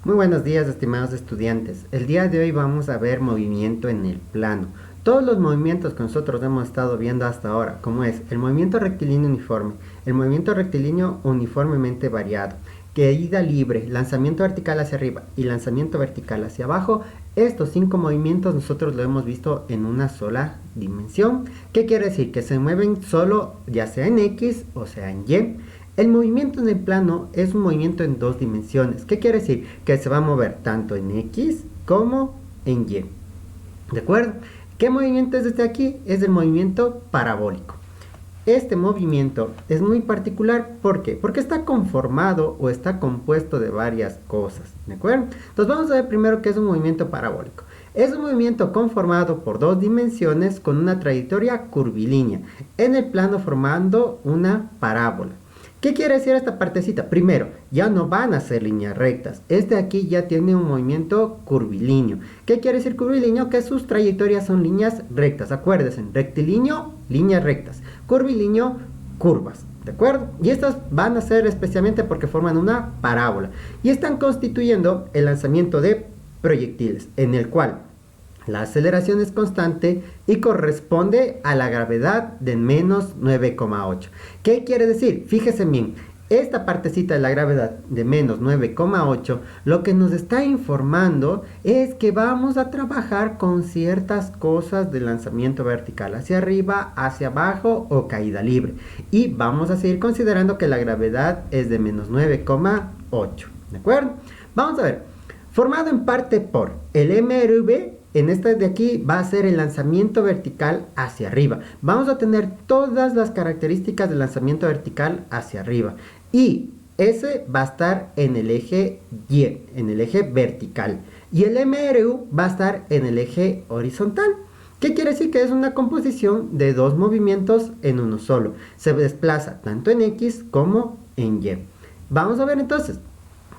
Muy buenos días, estimados estudiantes. El día de hoy vamos a ver movimiento en el plano. Todos los movimientos que nosotros hemos estado viendo hasta ahora, como es el movimiento rectilíneo uniforme, el movimiento rectilíneo uniformemente variado, caída libre, lanzamiento vertical hacia arriba y lanzamiento vertical hacia abajo, estos 5 movimientos nosotros lo hemos visto en una sola dimensión. ¿Qué quiere decir? Que se mueven solo, ya sea en X o sea en Y. El movimiento en el plano es un movimiento en 2 dimensiones. ¿Qué quiere decir? Que se va a mover tanto en X como en Y. ¿De acuerdo? ¿Qué movimiento es este aquí? Es el movimiento parabólico. Este movimiento es muy particular. ¿Por qué? Porque está conformado o está compuesto de varias cosas. ¿De acuerdo? Entonces vamos a ver primero qué es un movimiento parabólico. Es un movimiento conformado por 2 dimensiones con una trayectoria curvilínea en el plano formando una parábola. ¿Qué quiere decir esta partecita? Primero, ya no van a ser líneas rectas. Este aquí ya tiene un movimiento curvilíneo. ¿Qué quiere decir curvilíneo? Que sus trayectorias son líneas rectas. Acuérdense, rectilíneo, líneas rectas. Curvilíneo, curvas. ¿De acuerdo? Y estas van a ser especialmente porque forman una parábola. Y están constituyendo el lanzamiento de proyectiles, en el cual la aceleración es constante y corresponde a la gravedad de menos 9,8. ¿Qué quiere decir? Fíjese bien, esta partecita de la gravedad de menos 9,8 lo que nos está informando es que vamos a trabajar con ciertas cosas de lanzamiento vertical hacia arriba, hacia abajo o caída libre. Y vamos a seguir considerando que la gravedad es de menos 9,8. ¿De acuerdo? Vamos a ver. Formado en parte por el MRV. En esta de aquí va a ser el lanzamiento vertical hacia arriba. Vamos a tener todas las características del lanzamiento vertical hacia arriba. Y ese va a estar en el eje Y, en el eje vertical. Y el MRU va a estar en el eje horizontal. ¿Qué quiere decir? Que es una composición de 2 movimientos en uno solo. Se desplaza tanto en X como en Y. Vamos a ver entonces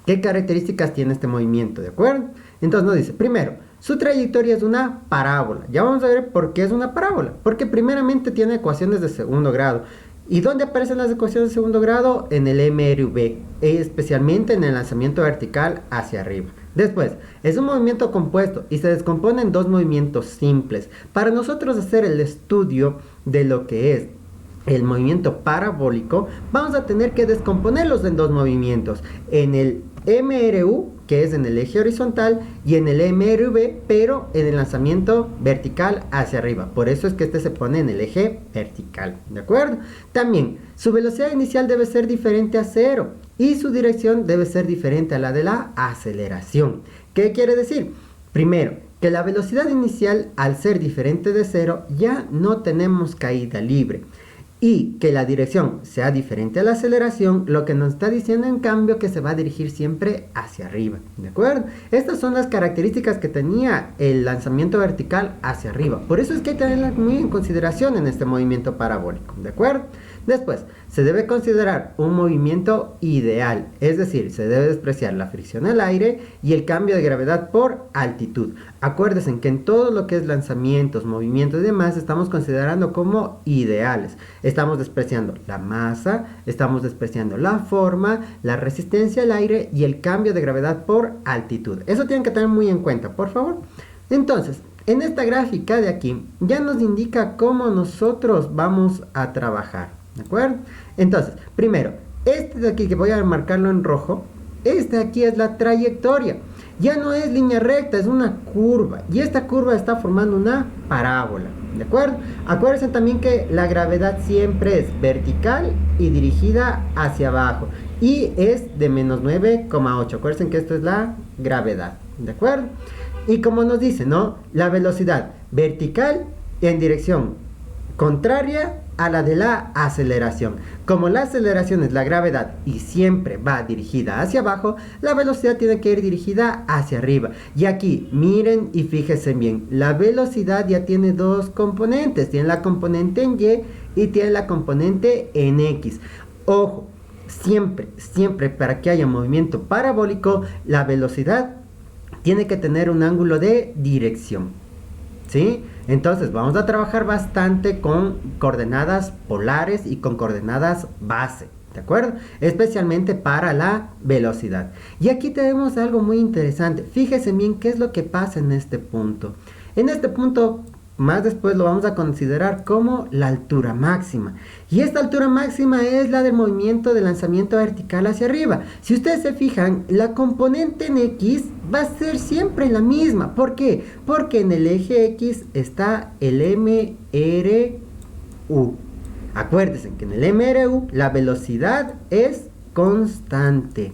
qué características tiene este movimiento, ¿de acuerdo? Entonces nos dice, primero, su trayectoria es una parábola. Ya vamos a ver por qué es una parábola. Porque primeramente tiene ecuaciones de segundo grado. ¿Y dónde aparecen las ecuaciones de segundo grado? En el MRV, especialmente en el lanzamiento vertical hacia arriba. Después, es un movimiento compuesto y se descompone en 2 movimientos simples. Para nosotros hacer el estudio de lo que es el movimiento parabólico, vamos a tener que descomponerlos en 2 movimientos. En el MRU, que es en el eje horizontal, y en el MRV, pero en el lanzamiento vertical hacia arriba. Por eso es que este se pone en el eje vertical, ¿de acuerdo? También, su velocidad inicial debe ser diferente a 0 y su dirección debe ser diferente a la de la aceleración. ¿Qué quiere decir? Primero, que la velocidad inicial, al ser diferente de 0, ya no tenemos caída libre. Y que la dirección sea diferente a la aceleración, lo que nos está diciendo en cambio que se va a dirigir siempre hacia arriba, ¿de acuerdo? Estas son las características que tenía el lanzamiento vertical hacia arriba. Por eso es que hay que tenerlas muy en consideración en este movimiento parabólico, ¿de acuerdo? Después, se debe considerar un movimiento ideal, es decir, se debe despreciar la fricción al aire y el cambio de gravedad por altitud. Acuérdense que en todo lo que es lanzamientos, movimientos y demás, estamos considerando como ideales. Estamos despreciando la masa, estamos despreciando la forma, la resistencia al aire y el cambio de gravedad por altitud. Eso tienen que tener muy en cuenta, por favor. Entonces, en esta gráfica de aquí ya nos indica cómo nosotros vamos a trabajar, ¿de acuerdo? Entonces, primero, este de aquí que voy a marcarlo en rojo, este de aquí es la trayectoria. Ya no es línea recta, es una curva. Y esta curva está formando una parábola, ¿de acuerdo? Acuérdense también que la gravedad siempre es vertical y dirigida hacia abajo. Y es de menos 9,8. Acuérdense que esto es la gravedad, ¿de acuerdo? Y como nos dice, ¿no? La velocidad vertical en dirección contraria a la de la aceleración. Como la aceleración es la gravedad y siempre va dirigida hacia abajo, la velocidad tiene que ir dirigida hacia arriba. Y aquí, miren y fíjense bien, la velocidad ya tiene 2 componentes. Tiene la componente en Y y tiene la componente en X. Ojo, siempre para que haya movimiento parabólico, la velocidad tiene que tener un ángulo de dirección, ¿sí? Entonces vamos a trabajar bastante con coordenadas polares y con coordenadas base, ¿De acuerdo? Especialmente para la velocidad. Y aquí tenemos algo muy interesante. Fíjense bien qué es lo que pasa en este punto. En este punto, más después lo vamos a considerar como la altura máxima. Y esta altura máxima es la del movimiento de lanzamiento vertical hacia arriba. Si ustedes se fijan, la componente en X va a ser siempre la misma. ¿Por qué? Porque en el eje X está el MRU. Acuérdense que en el MRU la velocidad es constante.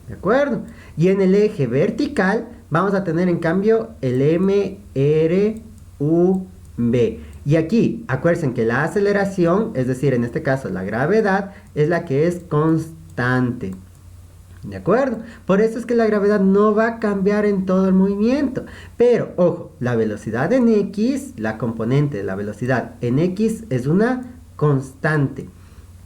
¿De acuerdo? Y en el eje vertical vamos a tener en cambio el MRUB. Y aquí, acuérdense que la aceleración, es decir, en este caso la gravedad, es la que es constante. ¿De acuerdo? Por eso es que la gravedad no va a cambiar en todo el movimiento. Pero, ojo, la velocidad en X, la componente de la velocidad en X es una constante.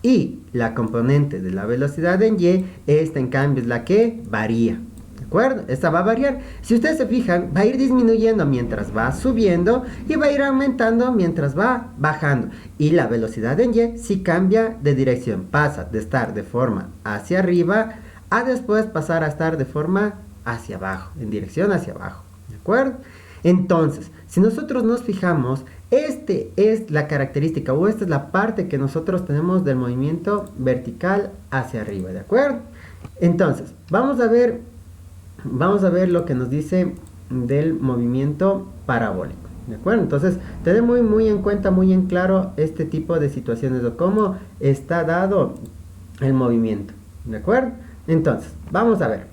Y la componente de la velocidad en Y, esta en cambio es la que varía. ¿De acuerdo? Esta va a variar. Si ustedes se fijan, va a ir disminuyendo mientras va subiendo y va a ir aumentando mientras va bajando. Y la velocidad en Y sí cambia de dirección. Pasa de estar de forma hacia arriba a después pasar a estar de forma hacia abajo, en dirección hacia abajo. ¿De acuerdo? Entonces, si nosotros nos fijamos, este es la característica o esta es la parte que nosotros tenemos del movimiento vertical hacia arriba, ¿de acuerdo? Entonces, vamos a ver lo que nos dice del movimiento parabólico, ¿de acuerdo? Entonces, tener muy en cuenta, muy en claro este tipo de situaciones o cómo está dado el movimiento, ¿de acuerdo? Entonces, vamos a ver,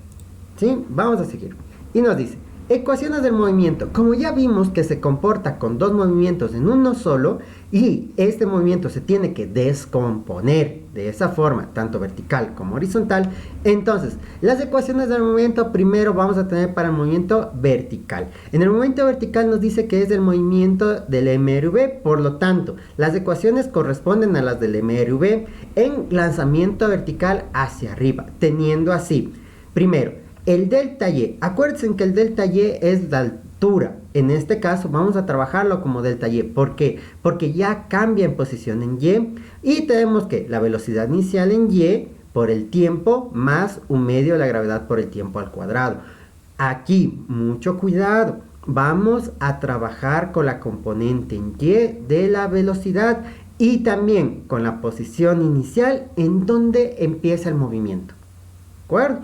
¿sí? Vamos a seguir. Y nos dice, ecuaciones del movimiento. Como ya vimos que se comporta con dos movimientos en uno solo y este movimiento se tiene que descomponer de esa forma, tanto vertical como horizontal, entonces las ecuaciones del movimiento primero vamos a tener para el movimiento vertical. En el movimiento vertical nos dice que es el movimiento del MRV, por lo tanto, las ecuaciones corresponden a las del MRV en lanzamiento vertical hacia arriba, teniendo así, primero, el delta Y. Acuérdense que el delta Y es la altura. En este caso vamos a trabajarlo como delta Y. ¿Por qué? Porque ya cambia en posición en Y. Y tenemos que la velocidad inicial en Y por el tiempo más 1/2 de la gravedad por el tiempo al cuadrado. Aquí, mucho cuidado. Vamos a trabajar con la componente en Y de la velocidad y también con la posición inicial en donde empieza el movimiento. ¿De acuerdo?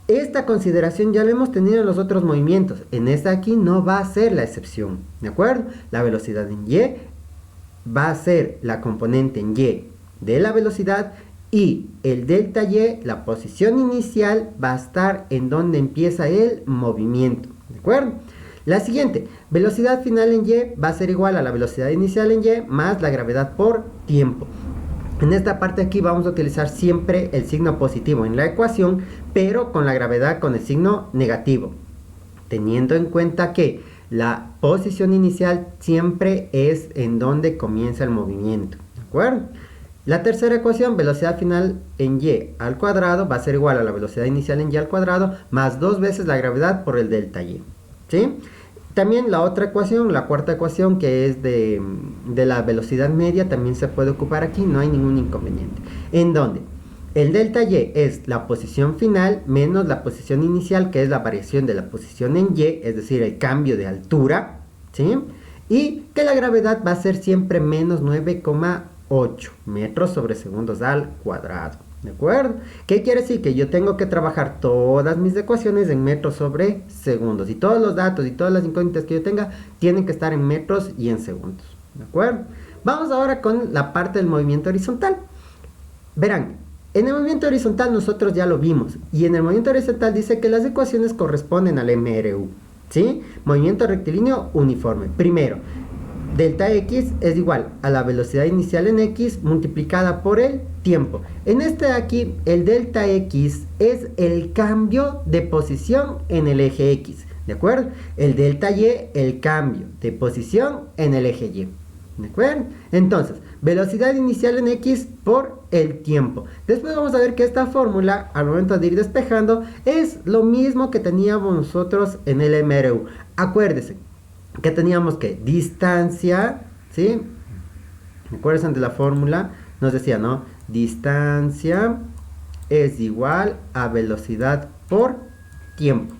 Esta consideración ya la hemos tenido en los otros movimientos. En esta aquí no va a ser la excepción. ¿De acuerdo? La velocidad en Y va a ser la componente en Y de la velocidad y el delta Y, la posición inicial, va a estar en donde empieza el movimiento. ¿De acuerdo? La siguiente, velocidad final en Y va a ser igual a la velocidad inicial en Y más la gravedad por tiempo. En esta parte aquí vamos a utilizar siempre el signo positivo en la ecuación, pero con la gravedad con el signo negativo, teniendo en cuenta que la posición inicial siempre es en donde comienza el movimiento, ¿de acuerdo? La tercera ecuación, velocidad final en Y al cuadrado, va a ser igual a la velocidad inicial en Y al cuadrado, más 2 veces la gravedad por el delta Y, ¿sí? También la otra ecuación, la cuarta ecuación, que es de la velocidad media, también se puede ocupar aquí, no hay ningún inconveniente. En donde el delta Y es la posición final menos la posición inicial, que es la variación de la posición en Y, es decir, el cambio de altura, ¿sí? Y que la gravedad va a ser siempre menos 9,8 metros sobre segundos al cuadrado. ¿De acuerdo? ¿Qué quiere decir? Que yo tengo que trabajar todas mis ecuaciones en metros sobre segundos. Y todos los datos y todas las incógnitas que yo tenga tienen que estar en metros y en segundos. ¿De acuerdo? Vamos ahora con la parte del movimiento horizontal. Verán, en el movimiento horizontal nosotros ya lo vimos. Y en el movimiento horizontal dice que las ecuaciones corresponden al MRU. ¿Sí? Movimiento rectilíneo uniforme. Primero, delta X es igual a la velocidad inicial en X multiplicada por el tiempo. En este de aquí, el delta X es el cambio de posición en el eje X, ¿de acuerdo? El delta Y, el cambio de posición en el eje Y, ¿de acuerdo? Entonces, velocidad inicial en X por el tiempo. Después vamos a ver que esta fórmula, al momento de ir despejando, es lo mismo que teníamos nosotros en el MRU. Acuérdense que teníamos que distancia, ¿sí? Acuérdense de la fórmula, nos decía, ¿no? distancia es igual a velocidad por tiempo.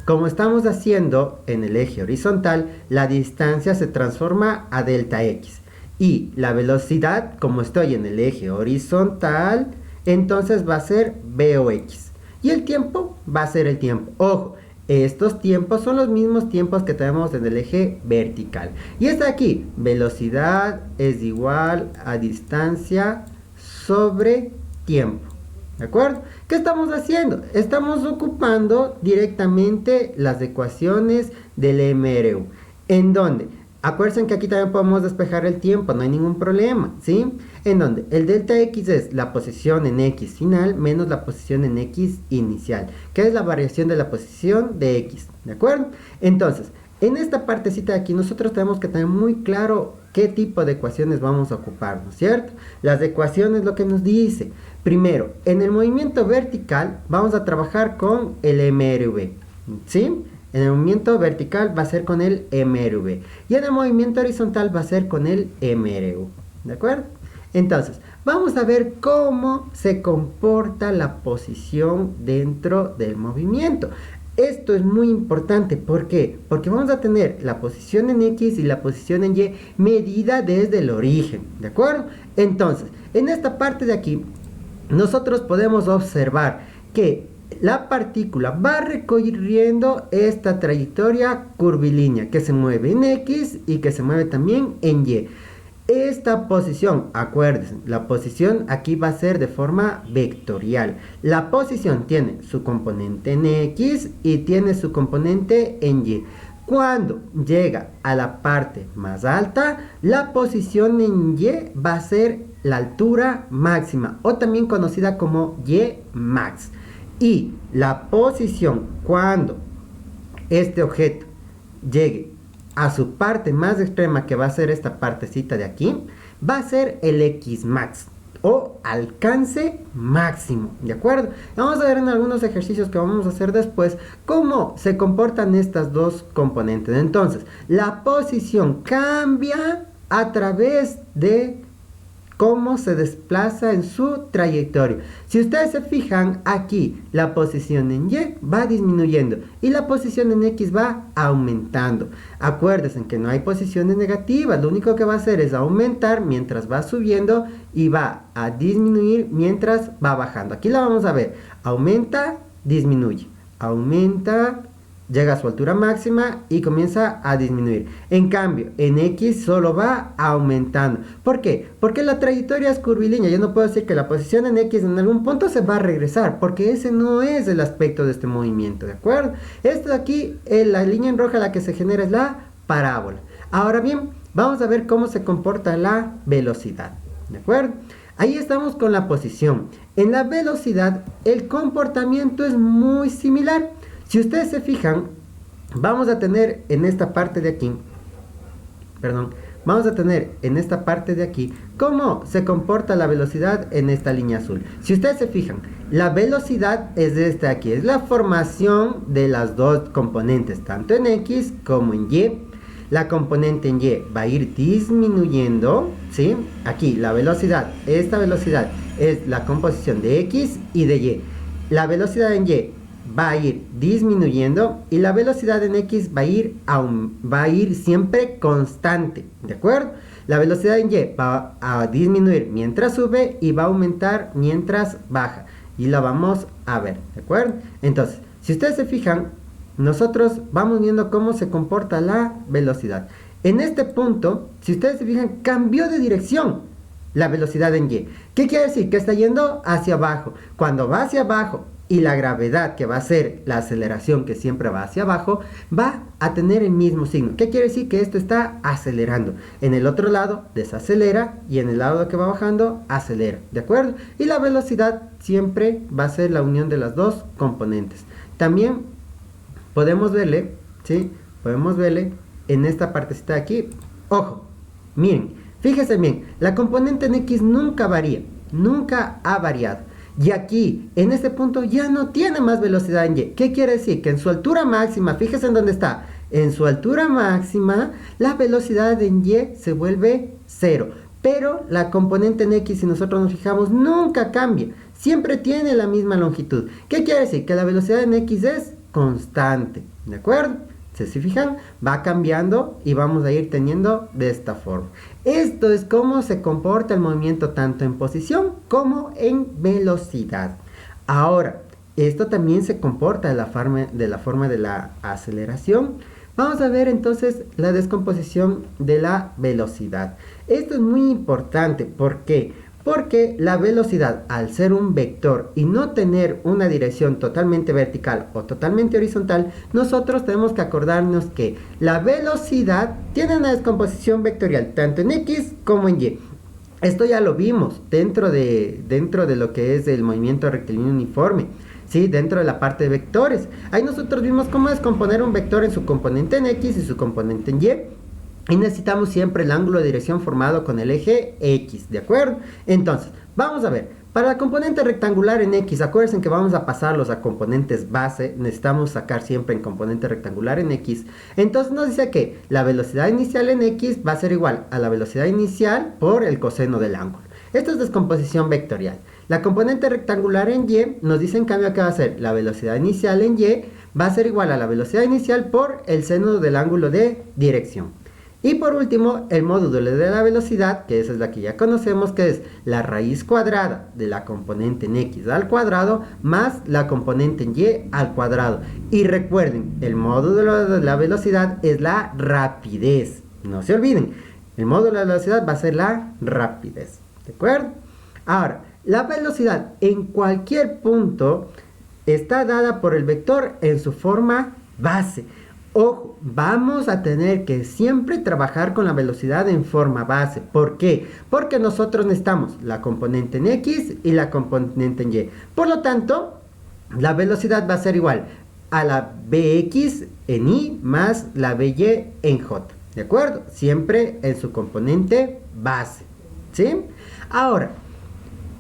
Como estamos haciendo en el eje horizontal, la distancia se transforma a delta x. Y la velocidad, como estoy en el eje horizontal, entonces va a ser VOX. Y el tiempo va a ser el tiempo. Ojo, estos tiempos son los mismos tiempos que tenemos en el eje vertical. Y está aquí, velocidad es igual a distancia sobre tiempo. ¿De acuerdo? ¿Qué estamos haciendo? Estamos ocupando directamente las ecuaciones del MRU. ¿En dónde? Acuérdense que aquí también podemos despejar el tiempo, no hay ningún problema, ¿sí? En donde el delta x es la posición en x final menos la posición en x inicial, que es la variación de la posición de x, ¿de acuerdo? Entonces, en esta partecita de aquí nosotros tenemos que tener muy claro qué tipo de ecuaciones vamos a ocupar, ¿no es cierto? Las ecuaciones lo que nos dice, primero, en el movimiento vertical vamos a trabajar con el MRV, ¿sí? En el movimiento vertical va a ser con el MRV. Y en el movimiento horizontal va a ser con el MRU. ¿De acuerdo? Entonces, vamos a ver cómo se comporta la posición dentro del movimiento. Esto es muy importante. ¿Por qué? Porque vamos a tener la posición en X y la posición en Y medida desde el origen. ¿De acuerdo? Entonces, en esta parte de aquí, nosotros podemos observar que la partícula va recorriendo esta trayectoria curvilínea que se mueve en X y que se mueve también en Y. Esta posición, acuérdense, la posición aquí va a ser de forma vectorial. La posición tiene su componente en X y tiene su componente en Y. Cuando llega a la parte más alta, la posición en Y va a ser la altura máxima o también conocida como Y max. Y la posición cuando este objeto llegue a su parte más extrema, que va a ser esta partecita de aquí, va a ser el X max o alcance máximo, ¿de acuerdo? Vamos a ver en algunos ejercicios que vamos a hacer después cómo se comportan estas dos componentes. Entonces, la posición cambia a través de cómo se desplaza en su trayectoria. Si ustedes se fijan aquí, la posición en Y va disminuyendo y la posición en X va aumentando. Acuérdense que no hay posiciones negativas, lo único que va a hacer es aumentar mientras va subiendo y va a disminuir mientras va bajando. Aquí la vamos a ver, aumenta, disminuye, aumenta, llega a su altura máxima y comienza a disminuir. En cambio, en X solo va aumentando. ¿Por qué? Porque la trayectoria es curvilínea. Yo no puedo decir que la posición en X en algún punto se va a regresar, porque ese no es el aspecto de este movimiento, ¿de acuerdo? Esto de aquí, la línea en roja la que se genera es la parábola. Ahora bien, vamos a ver cómo se comporta la velocidad, ¿de acuerdo? Ahí estamos con la posición. En la velocidad, el comportamiento es muy similar. Si ustedes se fijan, vamos a tener en esta parte de aquí, vamos a tener en esta parte de aquí cómo se comporta la velocidad en esta línea azul. Si ustedes se fijan, la velocidad es de esta aquí, es la formación de las dos componentes, tanto en X como en Y. La componente en Y va a ir disminuyendo, ¿sí? Aquí la velocidad, esta velocidad es la composición de X y de Y. La velocidad en Y va a ir disminuyendo y la velocidad en X va a ir siempre constante, ¿de acuerdo? La velocidad en Y va a disminuir mientras sube y va a aumentar mientras baja. Y la vamos a ver, ¿de acuerdo? Entonces, si ustedes se fijan, nosotros vamos viendo cómo se comporta la velocidad. En este punto, si ustedes se fijan, cambió de dirección la velocidad en Y. ¿Qué quiere decir? Que está yendo hacia abajo. Cuando va hacia abajo y la gravedad, que va a ser la aceleración que siempre va hacia abajo, va a tener el mismo signo. ¿Qué quiere decir? Que esto está acelerando. En el otro lado desacelera y en el lado que va bajando acelera, ¿de acuerdo? Y la velocidad siempre va a ser la unión de las dos componentes. También podemos verle, ¿sí? Podemos verle en esta partecita de aquí. Ojo, miren, fíjense bien, la componente en X nunca varía, nunca ha variado. Y aquí, en este punto, ya no tiene más velocidad en Y. ¿Qué quiere decir? Que en su altura máxima, fíjense en dónde está. En su altura máxima, la velocidad en Y se vuelve 0. pero la componente en X, si nosotros nos fijamos, nunca cambia, siempre tiene la misma longitud. ¿Qué quiere decir? Que la velocidad en X es constante, ¿de acuerdo? Si se fijan, va cambiando y vamos a ir teniendo de esta forma. Esto es cómo se comporta el movimiento tanto en posición como en velocidad. Ahora, esto también se comporta de la forma de la aceleración. Vamos a ver entonces la descomposición de la velocidad. Esto es muy importante. ¿Por qué? Porque la velocidad, al ser un vector y no tener una dirección totalmente vertical o totalmente horizontal, nosotros tenemos que acordarnos que la velocidad tiene una descomposición vectorial, tanto en X como en Y. Esto ya lo vimos dentro de lo que es el movimiento rectilíneo uniforme, ¿sí? Dentro de la parte de vectores. Ahí nosotros vimos cómo descomponer un vector en su componente en X y su componente en Y. Y necesitamos siempre el ángulo de dirección formado con el eje X, ¿de acuerdo? Entonces, vamos a ver, para la componente rectangular en X, acuérdense que vamos a pasarlos a componentes base, necesitamos sacar siempre en componente rectangular en X. Entonces nos dice que la velocidad inicial en X va a ser igual a la velocidad inicial por el coseno del ángulo. Esto es descomposición vectorial. La componente rectangular en Y nos dice en cambio que va a ser la velocidad inicial en Y va a ser igual a la velocidad inicial por el seno del ángulo de dirección. Y por último, el módulo de la velocidad, que esa es la que ya conocemos, que es la raíz cuadrada de la componente en X al cuadrado más la componente en Y al cuadrado. Y recuerden, el módulo de la velocidad es la rapidez. No se olviden, el módulo de la velocidad va a ser la rapidez. ¿De acuerdo? Ahora, la velocidad en cualquier punto está dada por el vector en su forma base. Ojo, vamos a tener que siempre trabajar con la velocidad en forma base. ¿Por qué? Porque nosotros necesitamos la componente en X y la componente en Y. Por lo tanto, la velocidad va a ser igual a la Bx en Y más la By en J. ¿De acuerdo? Siempre en su componente base. ¿Sí? Ahora,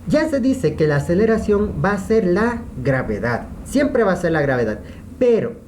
ya se dice que la aceleración va a ser la gravedad. Siempre va a ser la gravedad. Pero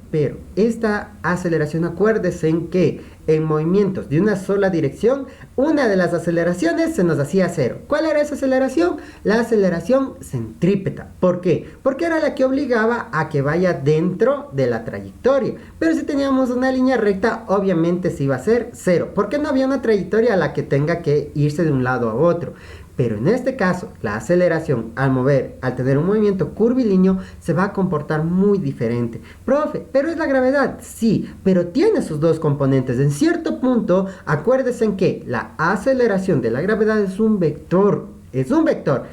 esta aceleración, acuérdense en que en movimientos de una sola dirección, una de las aceleraciones se nos hacía cero. ¿Cuál era esa aceleración? La aceleración centrípeta. ¿Por qué? Porque era la que obligaba a que vaya dentro de la trayectoria. Pero si teníamos una línea recta, obviamente se iba a ser cero, porque no había una trayectoria a la que tenga que irse de un lado a otro. Pero en este caso, la aceleración al tener un movimiento curvilíneo, se va a comportar muy diferente. Profe, ¿pero es la gravedad? Sí, pero tiene sus dos componentes. En cierto punto, acuérdense en que la aceleración de la gravedad es un vector. Es un vector.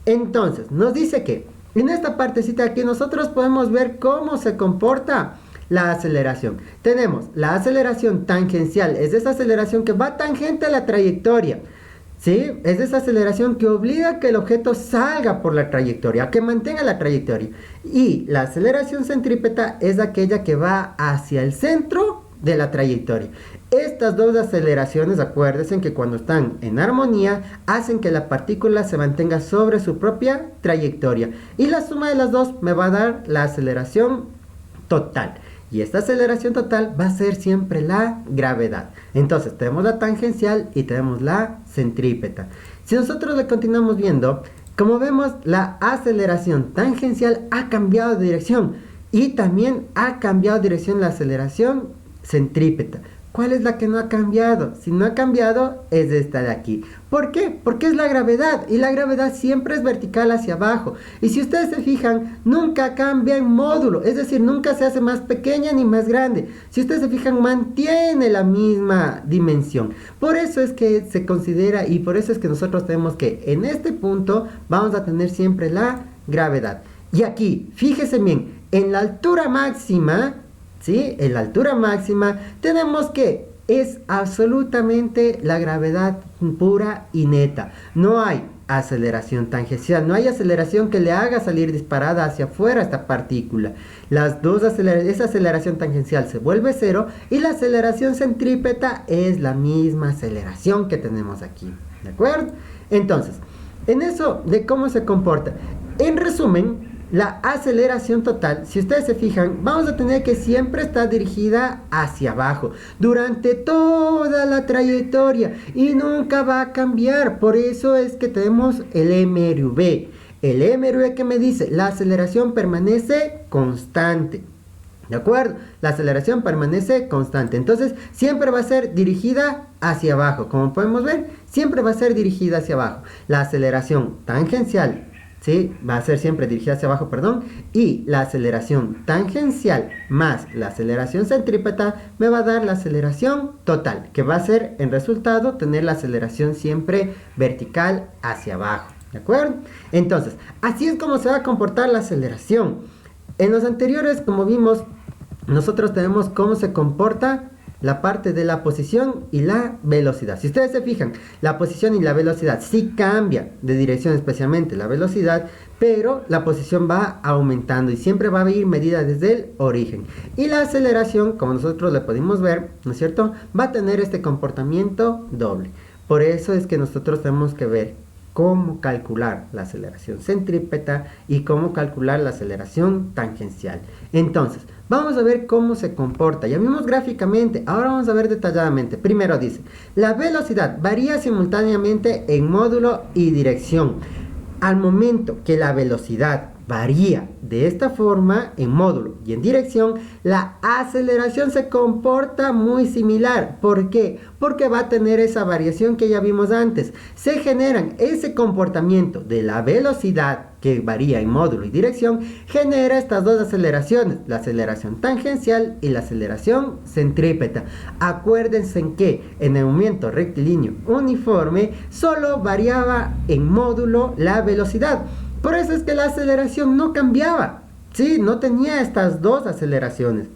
Entonces, nos dice que en esta partecita aquí nosotros podemos ver cómo se comporta la aceleración. Tenemos la aceleración tangencial. Es esa aceleración que va tangente a la trayectoria. ¿Sí? Es esa aceleración que obliga a que el objeto salga por la trayectoria, a que mantenga la trayectoria. Y la aceleración centrípeta es aquella que va hacia el centro de la trayectoria. Estas dos aceleraciones, acuérdense que cuando están en armonía, hacen que la partícula se mantenga sobre su propia trayectoria. Y la suma de las dos me va a dar la aceleración total. Y esta aceleración total va a ser siempre la gravedad. Entonces tenemos la tangencial y tenemos la centrípeta. Si nosotros le continuamos viendo, como vemos, la aceleración tangencial ha cambiado de dirección. Y también ha cambiado de dirección la aceleración centrípeta. ¿Cuál es la que no ha cambiado? Si no ha cambiado, es esta de aquí. ¿Por qué? Porque es la gravedad. Y la gravedad siempre es vertical hacia abajo. Y si ustedes se fijan, nunca cambia en módulo. Es decir, nunca se hace más pequeña ni más grande. Si ustedes se fijan, mantiene la misma dimensión. Por eso es que se considera y por eso es que nosotros tenemos que en este punto vamos a tener siempre la gravedad. Y aquí, fíjense bien, en la altura máxima... ¿Sí? En la altura máxima tenemos que es absolutamente la gravedad pura y neta. No hay aceleración tangencial, no hay aceleración que le haga salir disparada hacia afuera esta partícula. Esa aceleración tangencial se vuelve cero y la aceleración centrípeta es la misma aceleración que tenemos aquí. ¿De acuerdo? Entonces, en eso de cómo se comporta. En resumen, la aceleración total, si ustedes se fijan, vamos a tener que siempre está dirigida hacia abajo durante toda la trayectoria y nunca va a cambiar. Por eso es que tenemos el MRV. El MRV que me dice, la aceleración permanece constante. ¿De acuerdo? La aceleración permanece constante. Entonces, siempre va a ser dirigida hacia abajo. Como podemos ver, siempre va a ser dirigida hacia abajo. La aceleración tangencial, ¿sí? Va a ser siempre dirigida hacia abajo, perdón. Y la aceleración tangencial más la aceleración centrípeta me va a dar la aceleración total, que va a ser en resultado tener la aceleración siempre vertical hacia abajo. ¿De acuerdo? Entonces, así es como se va a comportar la aceleración. En los anteriores, como vimos, nosotros tenemos cómo se comporta la parte de la posición y la velocidad. Si ustedes se fijan, la posición y la velocidad sí cambia de dirección, especialmente la velocidad, pero la posición va aumentando y siempre va a ir medida desde el origen. Y la aceleración, como nosotros le podemos ver, ¿no es cierto?, va a tener este comportamiento doble. Por eso es que nosotros tenemos que ver cómo calcular la aceleración centrípeta y cómo calcular la aceleración tangencial. Entonces, vamos a ver cómo se comporta. Ya vimos gráficamente, ahora vamos a ver detalladamente. Primero dice, la velocidad varía simultáneamente en módulo y dirección. Al momento que la velocidad varía de esta forma en módulo y en dirección, la aceleración se comporta muy similar. ¿Por qué? Porque va a tener esa variación que ya vimos antes. Se generan ese comportamiento de la velocidad que varía en módulo y dirección, genera estas dos aceleraciones, la aceleración tangencial y la aceleración centrípeta. Acuérdense en que en el movimiento rectilíneo uniforme solo variaba en módulo la velocidad. Por eso es que la aceleración no cambiaba, ¿sí? No tenía estas dos aceleraciones.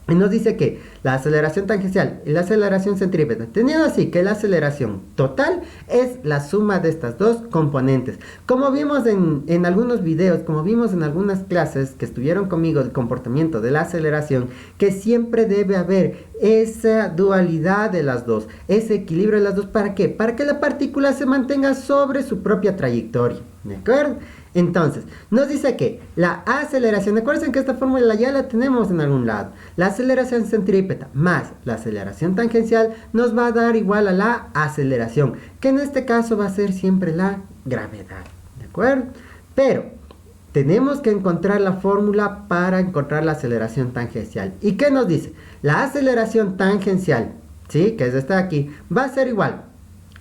Y nos dice que la aceleración tangencial y la aceleración centrípeta, teniendo así que la aceleración total es la suma de estas dos componentes. Como vimos en algunos videos, como vimos en algunas clases que estuvieron conmigo del comportamiento de la aceleración, que siempre debe haber esa dualidad de las dos, ese equilibrio de las dos. ¿Para qué? Para que la partícula se mantenga sobre su propia trayectoria. ¿De acuerdo? Entonces, nos dice que la aceleración, acuérdense que esta fórmula ya la tenemos en algún lado. La aceleración centrípeta más la aceleración tangencial nos va a dar igual a la aceleración, que en este caso va a ser siempre la gravedad. ¿De acuerdo? Pero tenemos que encontrar la fórmula para encontrar la aceleración tangencial. ¿Y qué nos dice? La aceleración tangencial, ¿sí?, que es esta de aquí, va a ser igual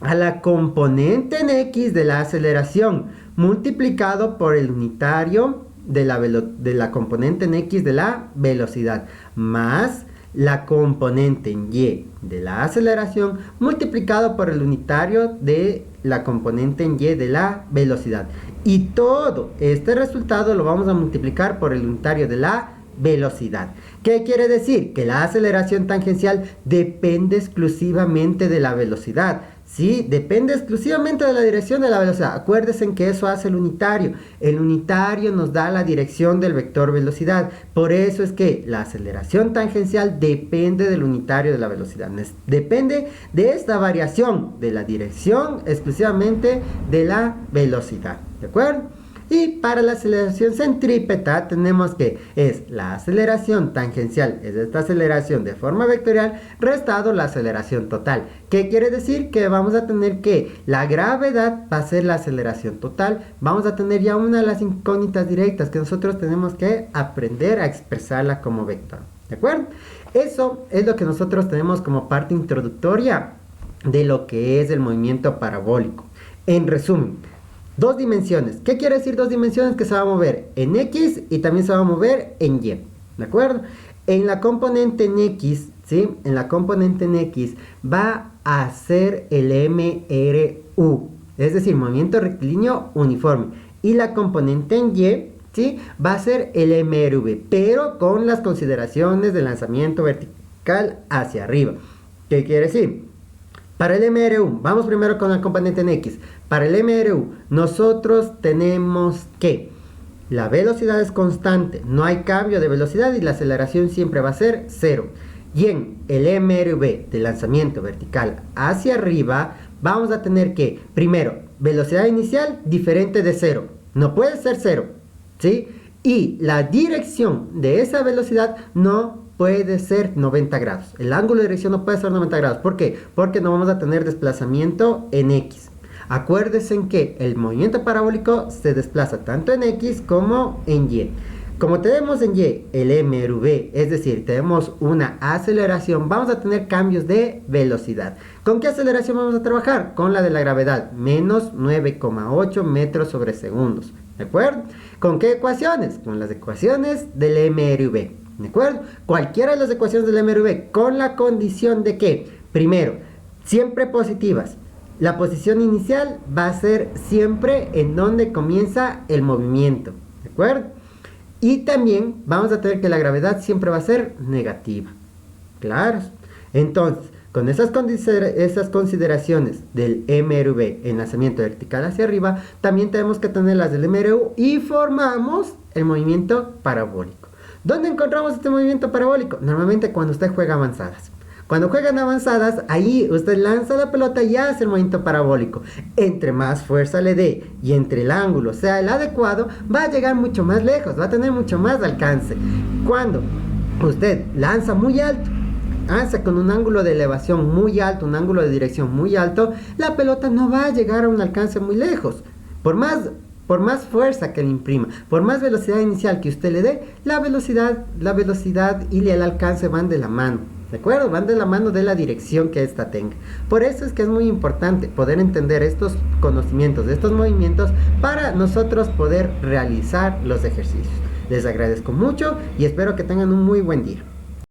a la componente en X de la aceleración multiplicado por el unitario de la componente en X de la velocidad más la componente en Y de la aceleración multiplicado por el unitario de la componente en Y de la velocidad. Y todo este resultado lo vamos a multiplicar por el unitario de la velocidad. ¿Qué quiere decir? Que la aceleración tangencial depende exclusivamente de la velocidad. Sí, depende exclusivamente de la dirección de la velocidad. Acuérdense que eso hace el unitario. El unitario nos da la dirección del vector velocidad. Por eso es que la aceleración tangencial depende del unitario de la velocidad. Depende de esta variación de la dirección exclusivamente de la velocidad. ¿De acuerdo? Y para la aceleración centrípeta tenemos que es la aceleración tangencial, es esta aceleración de forma vectorial, restado la aceleración total. ¿Qué quiere decir? Que vamos a tener que la gravedad va a ser la aceleración total. Vamos a tener ya una de las incógnitas directas que nosotros tenemos que aprender a expresarla como vector. ¿De acuerdo? Eso es lo que nosotros tenemos como parte introductoria de lo que es el movimiento parabólico. En resumen, dos dimensiones. ¿Qué quiere decir dos dimensiones? Que se va a mover en X y también se va a mover en Y. ¿De acuerdo? En la componente en X, ¿sí? En la componente en X va a ser el MRU. Es decir, movimiento rectilíneo uniforme. Y la componente en Y, ¿sí?, va a ser el MRV, pero con las consideraciones de lanzamiento vertical hacia arriba. ¿Qué quiere decir? Para el MRU, vamos primero con la componente en X. Para el MRU, nosotros tenemos que la velocidad es constante, no hay cambio de velocidad y la aceleración siempre va a ser 0. Y en el MRV de lanzamiento vertical hacia arriba, vamos a tener que, primero, velocidad inicial diferente de 0. No puede ser 0, ¿sí? Y la dirección de esa velocidad no puede ser 90 grados. El ángulo de dirección no puede ser 90 grados. ¿Por qué? Porque no vamos a tener desplazamiento en X. Acuérdense que el movimiento parabólico se desplaza tanto en X como en Y. Como tenemos en Y el mRV, es decir, tenemos una aceleración, vamos a tener cambios de velocidad. ¿Con qué aceleración vamos a trabajar? Con la de la gravedad, menos 9,8 metros sobre segundos. ¿De acuerdo? ¿Con qué ecuaciones? Con las ecuaciones del mRV. ¿De acuerdo? Cualquiera de las ecuaciones del mRV, con la condición de que, primero, siempre positivas. La posición inicial va a ser siempre en donde comienza el movimiento. ¿De acuerdo? Y también vamos a tener que la gravedad siempre va a ser negativa. Claro. Entonces, con esas consideraciones del mRV, enlazamiento vertical hacia arriba, también tenemos que tener las del mRU y formamos el movimiento parabólico. ¿Dónde encontramos este movimiento parabólico? Normalmente cuando usted juega avanzadas. Cuando juegan avanzadas, ahí usted lanza la pelota y hace el movimiento parabólico. Entre más fuerza le dé y entre el ángulo sea el adecuado, va a llegar mucho más lejos, va a tener mucho más alcance. Cuando usted lanza muy alto, lanza con un ángulo de elevación muy alto, un ángulo de dirección muy alto, la pelota no va a llegar a un alcance muy lejos. Por más fuerza que le imprima, por más velocidad inicial que usted le dé, la velocidad y el alcance van de la mano. ¿De acuerdo? Van de la mano de la dirección que ésta tenga. Por eso es que es muy importante poder entender estos conocimientos, estos movimientos, para nosotros poder realizar los ejercicios. Les agradezco mucho y espero que tengan un muy buen día.